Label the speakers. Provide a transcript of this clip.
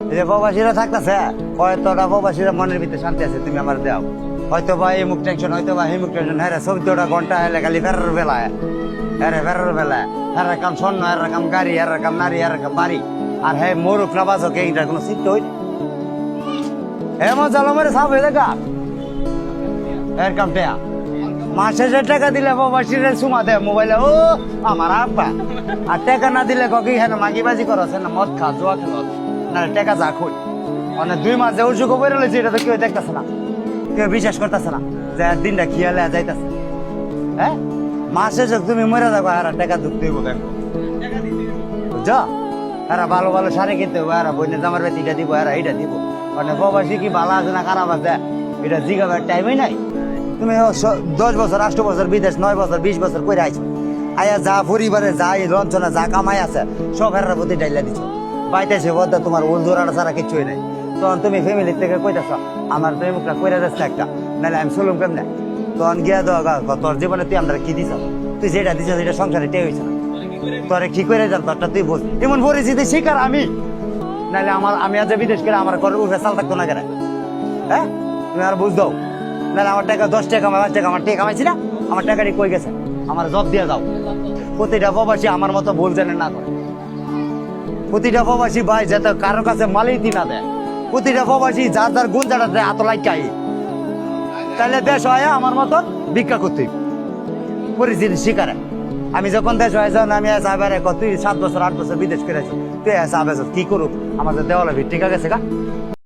Speaker 1: এই যে প্রবাসীরা থাকতেছে, হয়তোটা প্রবাসীরা মনের ভিতরে শান্তি আছে, তুমি আমার দাও। হয়তো বা এই মুখ টেনশন, হয়তো বা এই মুখ টেনশন, হ্যাঁ 14টা ঘন্টা হেলে খালি ফেরার বেলায়, হ্যাঁ ফেরার বেলায়, হ্যাঁ কাম স্বর্ণ, হ্যাঁ কাম গাড়ি, হ্যাঁ কাম নারী, হ্যাঁ কাম বাড়ি, আর হ্যাঁ মরুক না বাজক, এইটার কোনো চিন্তা হই হ্যাঁ মজা মেরে সাপ হয়ে দেখা এর কাম টেয়া মাসে যে টাকা দিলে প্রবাসীর সুমা দেয় মোবাইলে, ও আমার আব্বা। আর টাকা না দিলে ককি হ্যাঁ মাগিবাজি করছে না, মদ খা, জোয়া খেল না, টাকা যা খুঁজ মানে 2 মাস যে উসুখ বের হয়েছে, এটা তো কেউ দেখতেছে না, কেউ বিশ্বাস করতেছে না যে দিনটা খিয়ালে যাইতেছে। হ্যাঁ মাসে যে তুমি মরে যাবো, আর টাকা ঢুকতে হইব ব্যাংক, বুঝছো? এরা ভালো ভালো শাড়ি কিনতে হবো, এরা বইনের জামার বেতিটা দিব, এরা এইটা দিব। মানে প্রবাসী কি ভালো আছে না খারাপ আছে এটা জিগাবার টাইমই নাই। তুমি 10 বছর 8 বছর বিদেশ, 9 বছর 20 বছর করে আইছো, আয়া যা পরিবারে যা এই লঞ্চনা যা কামাই আছে সব হেরার প্রতি ডাইলা দিছো, পাইতেছে বদ্ধ তোমার ওল জোড়াটা ছাড়া কিছুই নাই। তখন তুমি ফ্যামিলির থেকে কইতেছ আমার প্রেমিকটা কইরা যাচ্ছে একটা, নাহলে আমি চলুম কেমনে? তখন গিয়া দেওয়া তোর জীবনে তুই আমরা কি দিছ, তুই যেটা দিছ সেটা সংসারে টে হয়েছে না, তোরে কি করে যান তোরটা তুই বোঝ। এমন পরিস্থিতি শিকার আমি, নাহলে আমি আজ বিদেশ করে আমার ঘরের উঠে চাল থাকতো না কেন? হ্যাঁ তুমি আর বুঝ দাও, নাহলে আমার টাকা 10 টাকা 5 টাকা আমার টাকা কামাইছি না, আমার টাকাটি কই গেছে, আমার জব দিয়ে দাও। প্রতিটা প্রবাসী আমার মতো ভুল জানে না করে, প্রতিটা প্রবাসী ভাই যাতে কারোর কাছে মালিতি না দেয়, প্রতিটা প্রবাসী যার যার গুণ যাটা দেয় এত লাইকাই, তাহলে দেশ হয় আমার মতো ভিক্ষা করতে পরিস্থিতি শিকারে। আমি যখন দেশ হয়েছ আমি সাহেবের তুই 7 বছর 8 বছর বিদেশ করেছি, তুই সাহেব কি করুক আমার দেওয়ালে ঠিক গেছে গা।